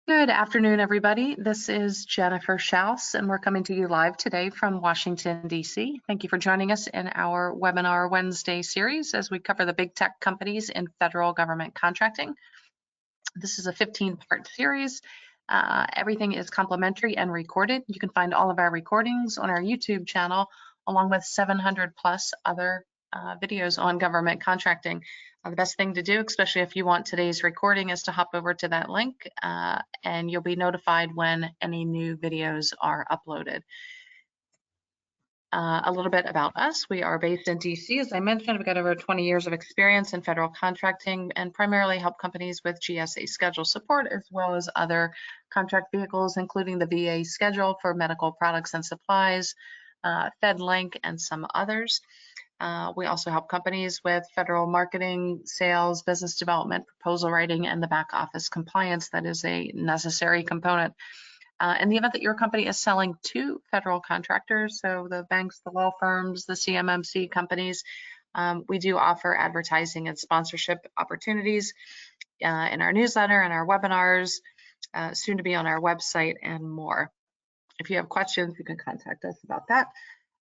Good afternoon, everybody. This is Jennifer Schaus, and we're coming to you live today from Washington, D.C. Thank you for joining us in our Webinar Wednesday series as we cover the big tech companies in federal government contracting. This is a 15-part series. Everything is complimentary and recorded. You can find all of our recordings on our YouTube channel, along with 700 plus other videos on government contracting. The best thing to do, especially if you want today's recording, is to hop over to that link and you'll be notified when any new videos are uploaded. A little bit about us. We are based in DC. As I mentioned, we've got over 20 years of experience in federal contracting and primarily help companies with GSA schedule support, as well as other contract vehicles, including the VA schedule for medical products and supplies, FedLink, and some others. We also help companies with federal marketing, sales, business development, proposal writing, and the back office compliance that is a necessary component. In the event that your company is selling to federal contractors, so the banks, the law firms, the CMMC companies, we do offer advertising and sponsorship opportunities in our newsletter and our webinars, soon to be on our website, and more. If you have questions, you can contact us about that.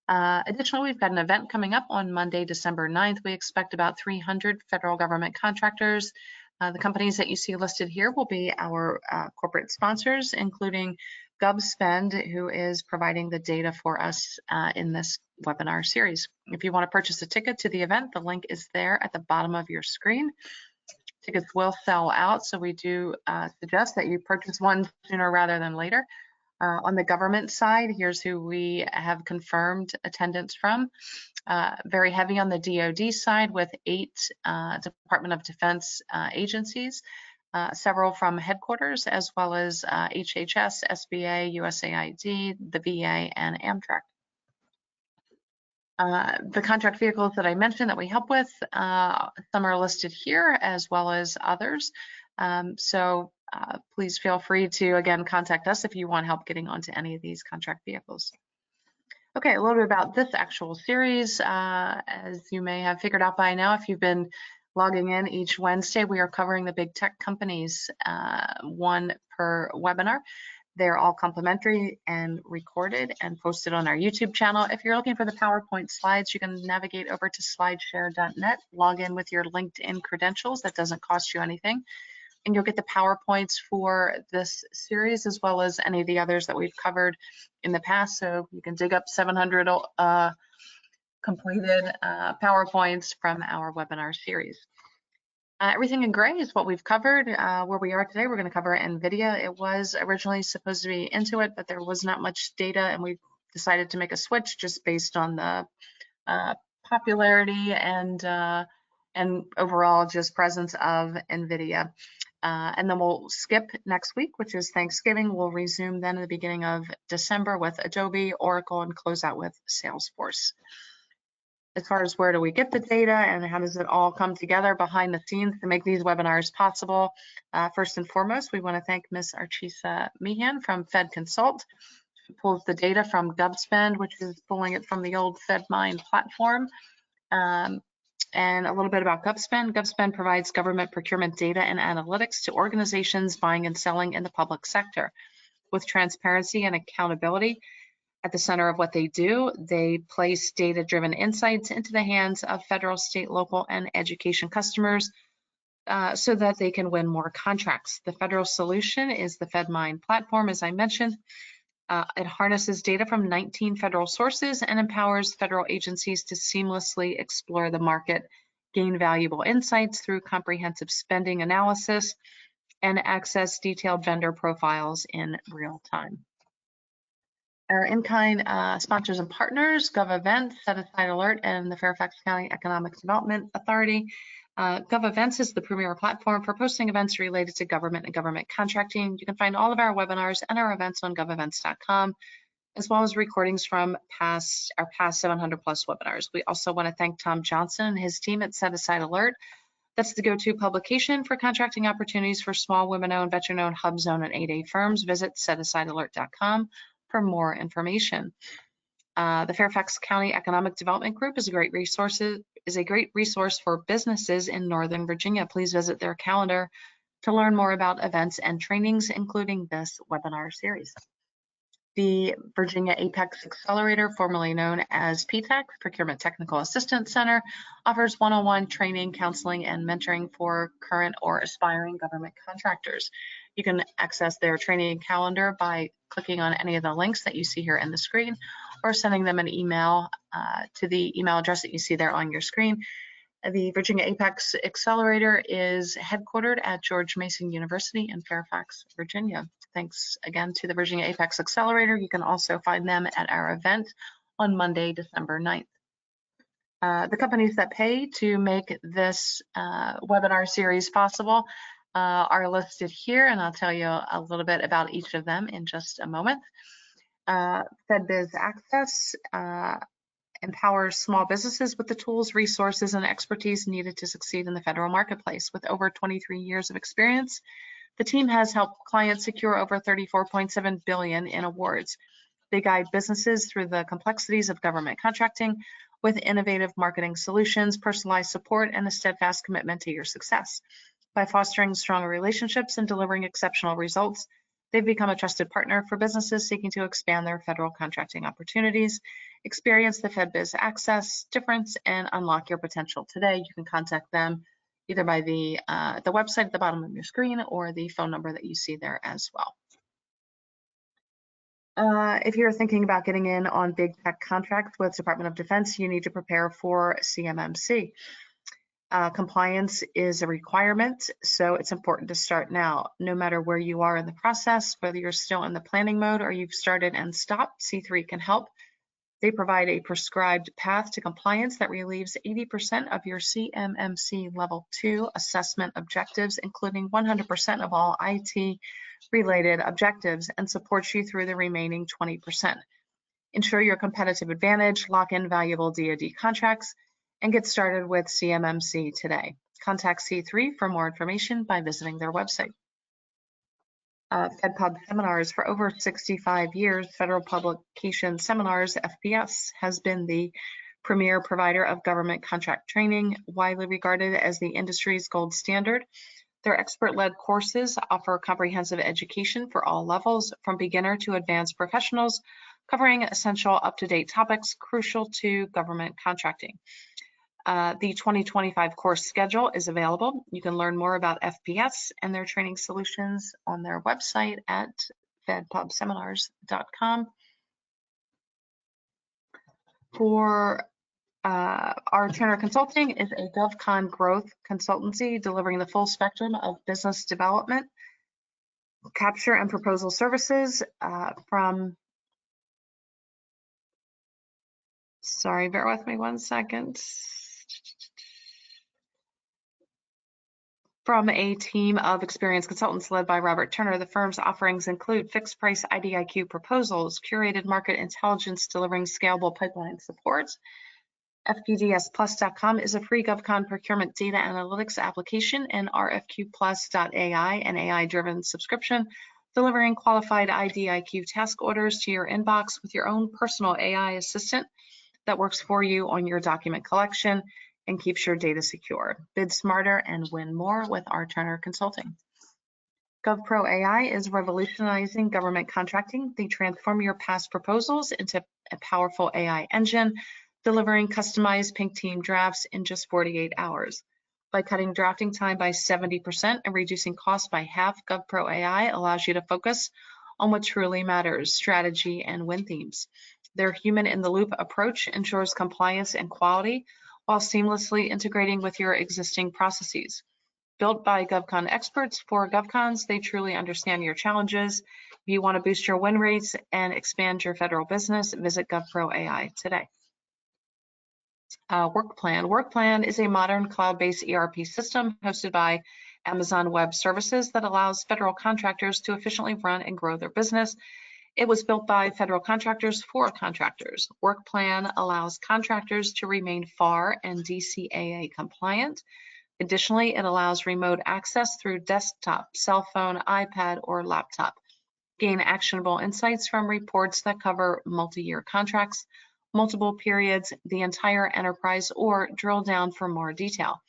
Additionally, we've got an event coming up on Monday, December 9th. We expect about 300 federal government contractors. The companies that you see listed here will be our corporate sponsors, including GovSpend, who is providing the data for us in this webinar series. If you want to purchase a ticket to the event, the link is there at the bottom of your screen. Tickets will sell out, so we do suggest that you purchase one sooner rather than later. On the government side, here's who we have confirmed attendance from. Very heavy on the DoD side with 8 Department of Defense agencies, several from headquarters, as well as HHS, SBA, USAID, the VA, and Amtrak. The contract vehicles that I mentioned that we help with, some are listed here as well as others. Please feel free to, again, contact us if you want help getting onto any of these contract vehicles. Okay, a little bit about this actual series. As you may have figured out by now, if you've been logging in each Wednesday, we are covering the big tech companies, one per webinar. They're all complimentary and recorded and posted on our YouTube channel. If you're looking for the PowerPoint slides, you can navigate over to slideshare.net, log in with your LinkedIn credentials. That doesn't cost you anything. And you'll get the PowerPoints for this series as well as any of the others that we've covered in the past. So you can dig up 700 completed PowerPoints from our webinar series. Everything in gray is what we've covered. Where we are today, we're going to cover NVIDIA. It was originally supposed to be Intuit, but there was not much data, and we decided to make a switch just based on the popularity and overall just presence of NVIDIA. And then we'll skip next week, which is Thanksgiving. We'll resume then at the beginning of December with Adobe, Oracle, and close out with Salesforce. As far as where do we get the data and how does it all come together behind the scenes to make these webinars possible, first and foremost, we want to thank Ms. Archisa Meehan from Fed Consult. She pulls the data from GovSpend, which is pulling it from the old FedMine platform. And a little bit about GovSpend. GovSpend provides government procurement data and analytics to organizations buying and selling in the public sector. With transparency and accountability at the center of what they do, they place data-driven insights into the hands of federal, state, local, and education customers so that they can win more contracts. The federal solution is the FedMine platform, as I mentioned. It harnesses data from 19 federal sources and empowers federal agencies to seamlessly explore the market, gain valuable insights through comprehensive spending analysis, and access detailed vendor profiles in real time. Our in-kind sponsors and partners, GovEvents, Set Aside Alert, and the Fairfax County Economic Development Authority. GovEvents is the premier platform for posting events related to government and government contracting. You can find all of our webinars and our events on govevents.com, as well as recordings from our past 700 plus webinars. We also want to thank Tom Johnson and his team at Set Aside Alert. That's the go-to publication for contracting opportunities for small, women-owned, veteran-owned, hub zone, and 8A firms. Visit setasidealert.com for more information. The Fairfax County Economic Development Group is a great resource for businesses in Northern Virginia. Please visit their calendar to learn more about events and trainings, including this webinar series. The Virginia Apex Accelerator, formerly known as PTAC, Procurement Technical Assistance Center, offers one-on-one training, counseling, and mentoring for current or aspiring government contractors. You can access their training calendar by clicking on any of the links that you see here in the screen, or sending them an email to the email address that you see there on your screen. The Virginia Apex Accelerator is headquartered at George Mason University in Fairfax, Virginia. Thanks again to the Virginia Apex Accelerator. You can also find them at our event on Monday, December 9th. The companies that pay to make this webinar series possible are listed here, and I'll tell you a little bit about each of them in just a moment. FedBiz Access empowers small businesses with the tools, resources, and expertise needed to succeed in the federal marketplace. With over 23 years of experience, the team has helped clients secure over $34.7 billion in awards. They guide businesses through the complexities of government contracting with innovative marketing solutions, personalized support, and a steadfast commitment to your success. By fostering stronger relationships and delivering exceptional results, they've become a trusted partner for businesses seeking to expand their federal contracting opportunities. Experience the FedBiz Access difference and unlock your potential today. You can contact them either by the website at the bottom of your screen or the phone number that you see there as well. If you're thinking about getting in on big tech contracts with Department of Defense, you need to prepare for CMMC. Compliance is a requirement, so it's important to start now. No matter where you are in the process, whether you're still in the planning mode or you've started and stopped, C3 can help. They provide a prescribed path to compliance that relieves 80% of your CMMC Level 2 assessment objectives, including 100% of all IT-related objectives, and supports you through the remaining 20%. Ensure your competitive advantage, lock in valuable DoD contracts, and get started with CMMC today. Contact C3 for more information by visiting their website. FedPub Seminars. For over 65 years, Federal Publication Seminars, FPS, has been the premier provider of government contract training, widely regarded as the industry's gold standard. Their expert-led courses offer comprehensive education for all levels, from beginner to advanced professionals, covering essential up-to-date topics crucial to government contracting. The 2025 course schedule is available. You can learn more about FPS and their training solutions on their website at fedpubseminars.com. For our Turner Consulting is a GovCon growth consultancy delivering the full spectrum of business development, capture, and proposal services sorry, bear with me one second. From a team of experienced consultants led by Robert Turner, the firm's offerings include fixed price IDIQ proposals, curated market intelligence delivering scalable pipeline support. FPDSplus.com is a free GovCon procurement data analytics application, and RFQplus.ai, an AI-driven subscription, delivering qualified IDIQ task orders to your inbox with your own personal AI assistant that works for you on your document collection and keeps your data secure. Bid smarter and win more with our Turner Consulting. GovPro AI is revolutionizing government contracting. They transform your past proposals into a powerful AI engine, delivering customized pink team drafts in just 48 hours. By cutting drafting time by 70% and reducing costs by half, GovPro AI allows you to focus on what truly matters, strategy and win themes. Their human-in-the-loop approach ensures compliance and quality while seamlessly integrating with your existing processes. Built by GovCon experts for GovCons, they truly understand your challenges. If you want to boost your win rates and expand your federal business, visit GovPro AI today. WorkPlan. WorkPlan is a modern cloud-based ERP system hosted by Amazon Web Services that allows federal contractors to efficiently run and grow their business. It was built by federal contractors for contractors. WorkPlan allows contractors to remain FAR and DCAA compliant. Additionally, it allows remote access through desktop, cell phone, iPad, or laptop. Gain actionable insights from reports that cover multi-year contracts, multiple periods, the entire enterprise, or drill down for more detail.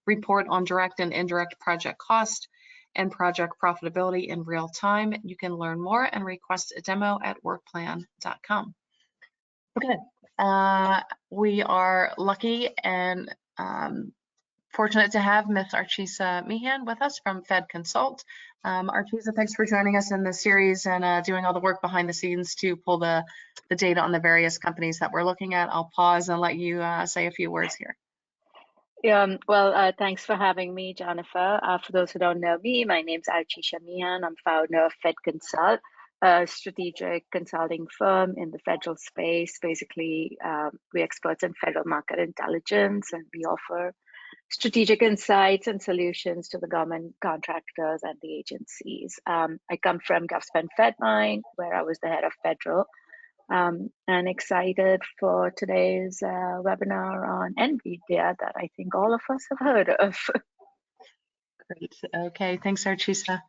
Report on direct and indirect project cost, and project profitability in real time. You can learn more and request a demo at workplan.com. Okay, we are lucky and fortunate to have Ms. Archisa Meehan with us from Fed Consult. Archisa, thanks for joining us in the series and doing all the work behind the scenes to pull the data on the various companies that we're looking at. I'll pause and let you say a few words here. Well, thanks for having me, Jennifer. For those who don't know me, my name's Archisa Meehan. I'm founder of Fed Consult, a strategic consulting firm in the federal space. Basically, we're experts in federal market intelligence, and we offer strategic insights and solutions to the government contractors and the agencies. I come from GovSpend Fedline, where I was the head of federal, and excited for today's webinar on NVIDIA that I think all of us have heard of. Great. Okay, thanks, Archisa.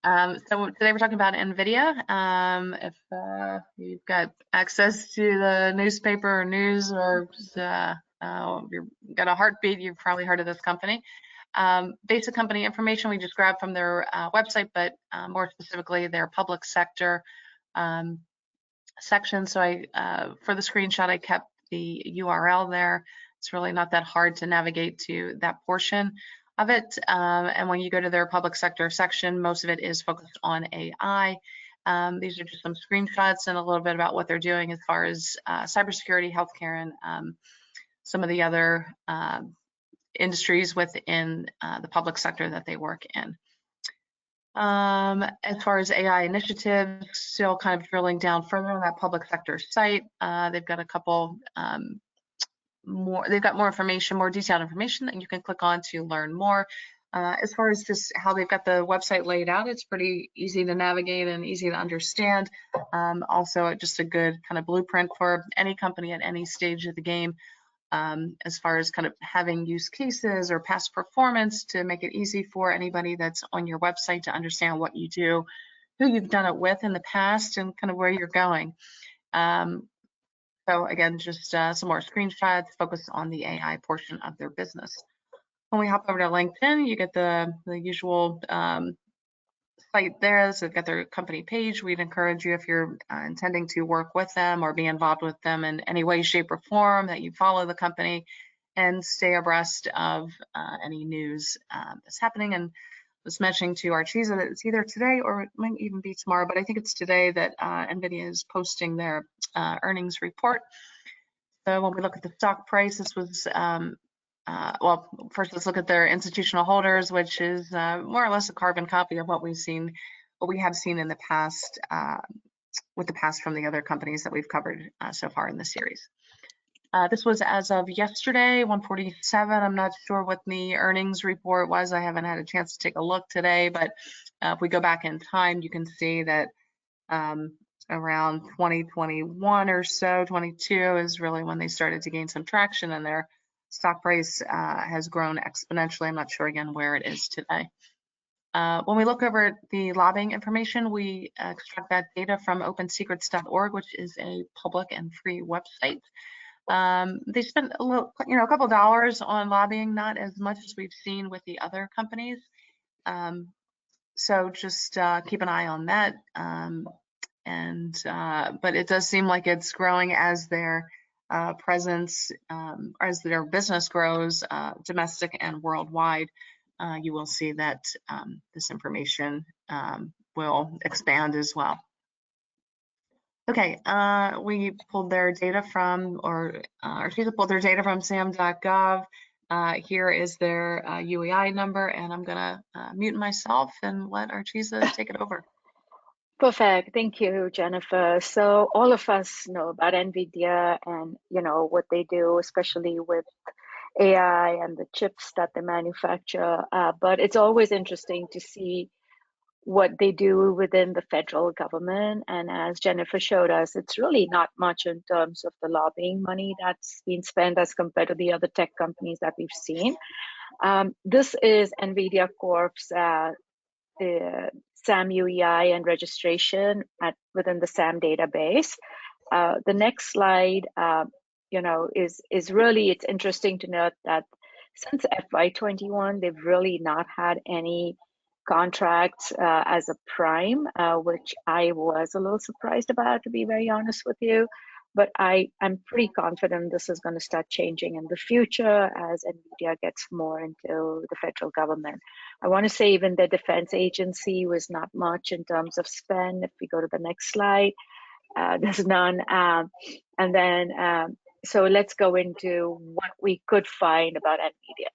So today we're talking about NVIDIA. If you've got access to the newspaper or news, or you've got a heartbeat, you've probably heard of this company. Basic company information we just grabbed from their website, but more specifically their public sector section. So for the screenshot, I kept the URL there. It's really not that hard to navigate to that portion of it. And when you go to their public sector section, most of it is focused on AI. These are just some screenshots and a little bit about what they're doing as far as cybersecurity, healthcare, and some of the other industries within the public sector that they work in. As far as AI initiatives, still kind of drilling down further on that public sector site. They've got a couple they've got more information, more detailed information that you can click on to learn more. As far as just how they've got the website laid out, it's pretty easy to navigate and easy to understand. Also, just a good kind of blueprint for any company at any stage of the game, as far as kind of having use cases or past performance to make it easy for anybody that's on your website to understand what you do, who you've done it with in the past, and kind of where you're going. So again, just some more screenshots focused on the AI portion of their business. When we hop over to LinkedIn, you get the usual site there. So they've got their company page. We'd encourage you, if you're intending to work with them or be involved with them in any way, shape, or form, that you follow the company and stay abreast of any news that's happening. And I was mentioning to Archisa that it's either today or it might even be tomorrow, but I think it's today that NVIDIA is posting their earnings report. So when we look at the stock price, this was, well, first let's look at their institutional holders, which is more or less a carbon copy of what we have seen in the past, with the past from the other companies that we've covered so far in the series. This was as of yesterday, 1:47. I'm not sure what the earnings report was. I haven't had a chance to take a look today, but if we go back in time, you can see that around 2021 or so, 22 is really when they started to gain some traction, and their stock price has grown exponentially. I'm not sure again where it is today. When we look over at the lobbying information, we extract that data from opensecrets.org, which is a public and free website. They spent a little, a couple dollars on lobbying, not as much as we've seen with the other companies. So just keep an eye on that. But it does seem like it's growing as their presence, as their business grows, domestic and worldwide. You will see that this information will expand as well. Okay, we pulled their data from, or Archisa pulled their data from sam.gov. Here is their UEI number, and I'm gonna mute myself and let Archisa take it over. Perfect. Thank you, Jennifer. So all of us know about NVIDIA and what they do, especially with AI and the chips that they manufacture. But it's always interesting to see what they do within the federal government. And as Jennifer showed us, it's really not much in terms of the lobbying money that's been spent as compared to the other tech companies that we've seen. This is NVIDIA Corp's SAM UEI and registration within the SAM database. The next slide, is really, it's interesting to note that since FY21, they've really not had any contracts as a prime, which I was a little surprised about, to be very honest with you. But I'm pretty confident this is going to start changing in the future as NVIDIA gets more into the federal government. I want to say even the defense agency was not much in terms of spend. If we go to the next slide, there's none. And then, so let's go into what we could find about NVIDIA.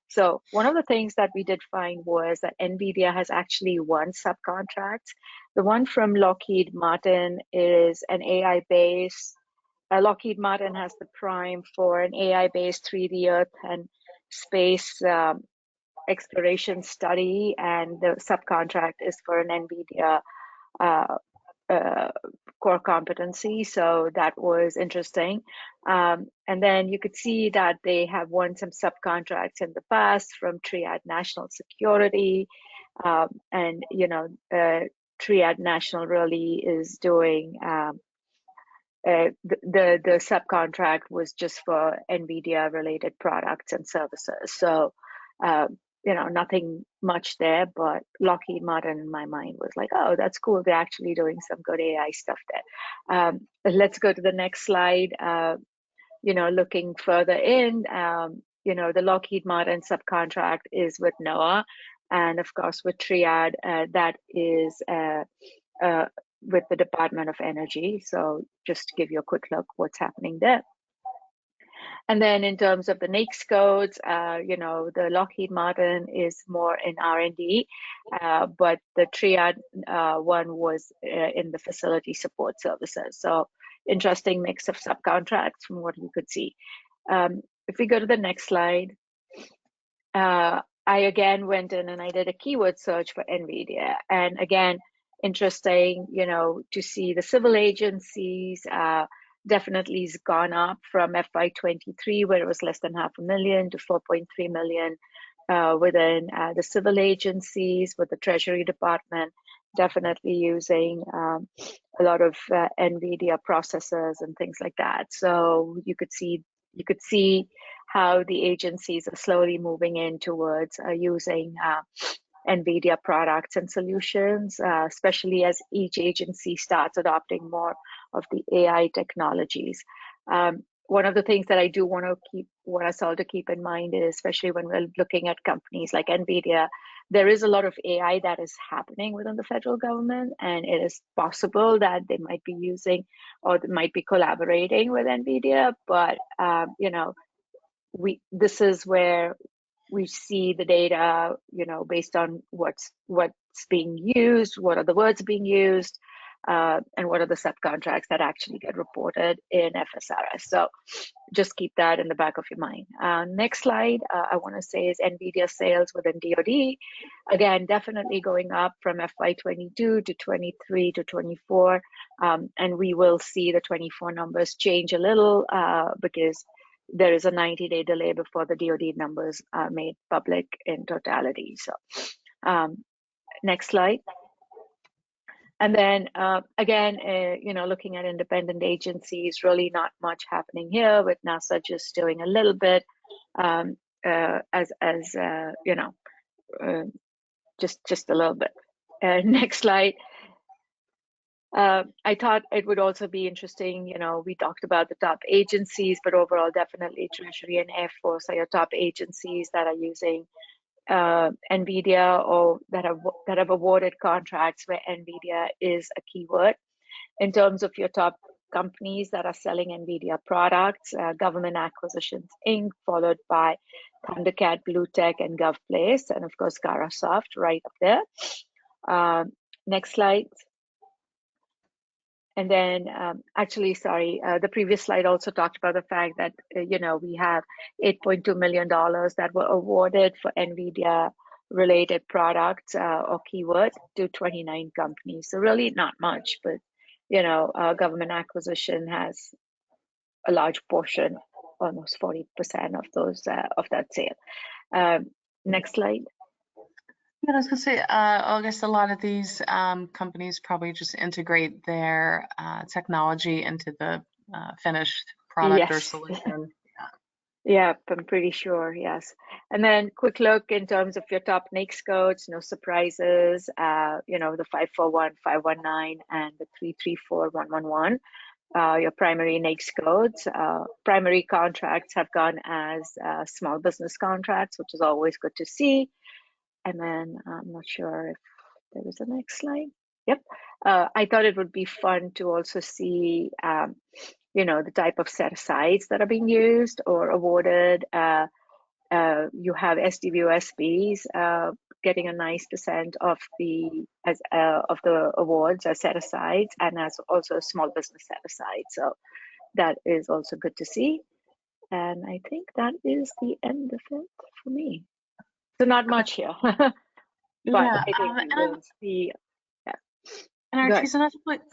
So one of the things that we did find was that NVIDIA has actually won subcontracts. The one from Lockheed Martin is an AI-based. Lockheed Martin has the prime for an AI-based 3D Earth and space exploration study, and the subcontract is for an NVIDIA core competency. So that was interesting. And then you could see that they have won some subcontracts in the past from Triad National Security. And, Triad National really is doing the subcontract was just for NVIDIA related products and services. So, nothing much there, but Lockheed Martin in my mind was like, oh, that's cool. They're actually doing some good AI stuff there. Let's go to the next slide. Looking further in, the Lockheed Martin subcontract is with NOAA. And of course, with Triad, that is with the Department of Energy. So just to give you a quick look what's happening there. And then in terms of the NAICS codes, the Lockheed Martin is more in R&D, but the Triad one was in the facility support services. So interesting mix of subcontracts from what you could see. If we go to the next slide, I again went in and I did a keyword search for NVIDIA. And again, interesting, to see the civil agencies definitely has gone up from FY23, where it was less than $500,000 to 4.3 million within the civil agencies, with the Treasury Department definitely using a lot of NVIDIA processors and things like that. So you could see how the agencies are slowly moving in towards using NVIDIA products and solutions, especially as each agency starts adopting more of the AI technologies. One of the things that I do want us all to keep in mind is, especially when we're looking at companies like NVIDIA, there is a lot of AI that is happening within the federal government, and it is possible that they might be using or they might be collaborating with NVIDIA, but this is where we see the data, based on what's being used, what are the words being used, and what are the subcontracts that actually get reported in FSRS. So just keep that in the back of your mind. Next slide, I want to say is NVIDIA sales within DoD. Again, definitely going up from FY22 to 23 to 24. And we will see the 24 numbers change a little because there is a 90-day delay before the DoD numbers are made public in totality. So next slide. And then again, looking at independent agencies, really not much happening here, with NASA just doing a little bit just a little bit. Next slide. I thought it would also be interesting, we talked about the top agencies, but overall, definitely Treasury and Air Force are your top agencies that are using NVIDIA or that have awarded contracts where NVIDIA is a keyword. In terms of your top companies that are selling NVIDIA products, Government Acquisitions Inc., followed by Thundercat, Bluetech, and GovPlace, and of course, Garasoft right up there. Next slide. And then, the previous slide also talked about the fact that, we have $8.2 million that were awarded for NVIDIA related products or keywords to 29 companies. So really not much, but, government acquisition has a large portion, almost 40% of those, of that sale. Next slide. Yeah, I was gonna say, I guess a lot of these companies probably just integrate their technology into the finished product or solution. Yeah, I'm pretty sure, yes. And then quick look in terms of your top NAICS codes, no surprises, the 541, 519, and the 334111. Your primary NAICS codes. Primary contracts have gone as small business contracts, which is always good to see. And then I'm not sure if there was a next slide. Yep. I thought it would be fun to also see, the type of set-asides that are being used or awarded. You have SDVOSBs getting a nice percent of the awards as set-asides, and as also a small business set-aside. So that is also good to see. And I think that is the end of it for me. So not much here, but Yeah, I think we will see. Yeah. and Good. Artisa,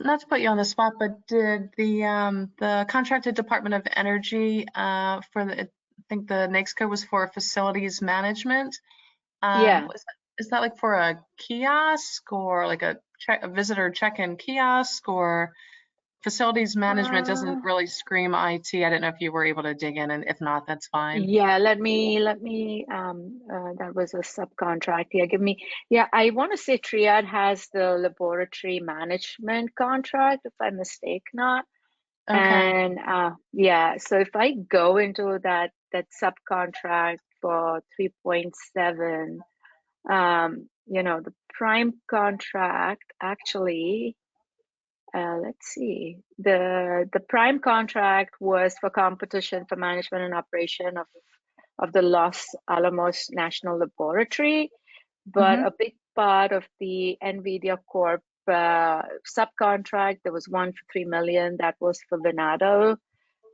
not to put you on the spot, but did the contracted Department of Energy for I think the NAICS code was for facilities management. Yeah. Is that like for a kiosk or like a visitor check-in kiosk, or facilities management doesn't really scream IT? I didn't know if you were able to dig in, and if not, that's fine. Yeah, let me that was a subcontract. Yeah, I want to say Triad has the laboratory management contract, if I mistake not. Okay. And yeah, so if I go into that subcontract for 3.7, the prime contract actually, let's see, the prime contract was for competition for management and operation of the Los Alamos National Laboratory, but Mm-hmm. a big part of the NVIDIA Corp subcontract, there was one for 3 million that was for Venado.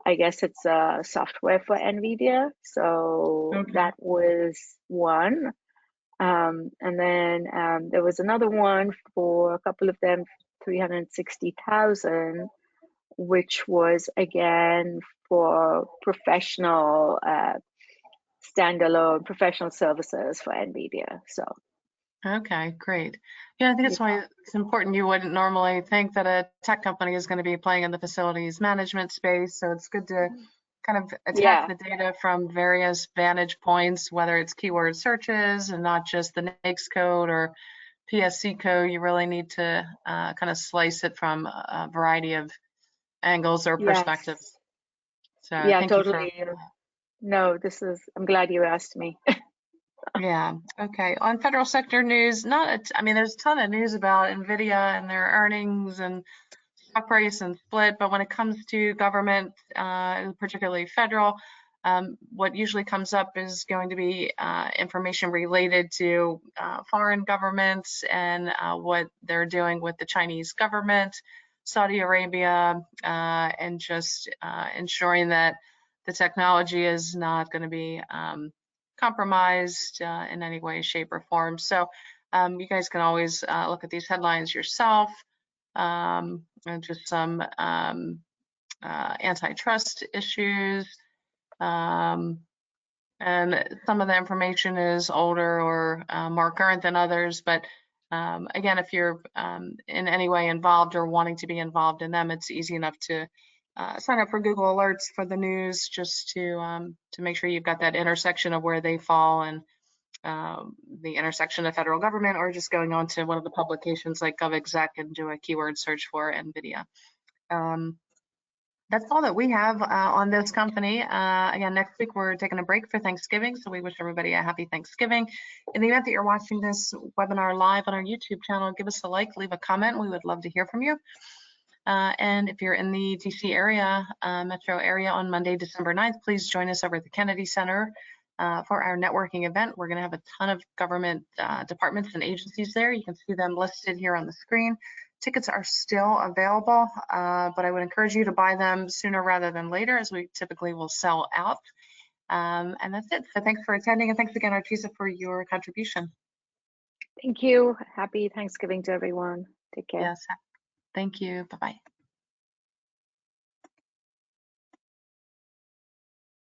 I guess it's software for NVIDIA. So Okay. that was one. And then there was another one for a couple of them, 360,000, which was again for professional standalone professional services for NVIDIA. So Okay, great. Yeah, I think it's yeah, why it's important. You wouldn't normally think that a tech company is going to be playing in the facilities management space. So it's good to kind of attack yeah, the data from various vantage points, whether it's keyword searches and not just the NAICS code or PSC code. You really need to kind of slice it from a variety of angles or perspectives. yes, So yeah, thank you for. totally. No, I'm glad you asked me. Yeah. Okay. On federal sector news, I mean, there's a ton of news about NVIDIA and their earnings and stock price and split, but when it comes to government, particularly federal, what usually comes up is going to be information related to foreign governments and what they're doing with the Chinese government, Saudi Arabia, and just ensuring that the technology is not going to be compromised in any way, shape, or form. So you guys can always look at these headlines yourself, and just some antitrust issues. Um, and some of the information is older or more current than others. But again, if you're in any way involved or wanting to be involved in them, it's easy enough to sign up for Google Alerts for the news, just to make sure you've got that intersection of where they fall and the intersection of federal government, or just going on to one of the publications like GovExec and do a keyword search for NVIDIA. That's all that we have on this company. Again, next week we're taking a break for Thanksgiving, so we wish everybody a happy Thanksgiving. In the event that you're watching this webinar live on our YouTube channel, give us a like, leave a comment. We would love to hear from you. And if you're in the DC area, metro area on Monday, December 9th, please join us over at the Kennedy Center for our networking event. We're going to have a ton of government departments and agencies there. You can see them listed here on the screen. Tickets are still available, but I would encourage you to buy them sooner rather than later, as we typically will sell out. And that's it. So thanks for attending, and thanks again, Artisa, for your contribution. Thank you. Happy Thanksgiving to everyone. Take care. Yes, thank you. Bye-bye.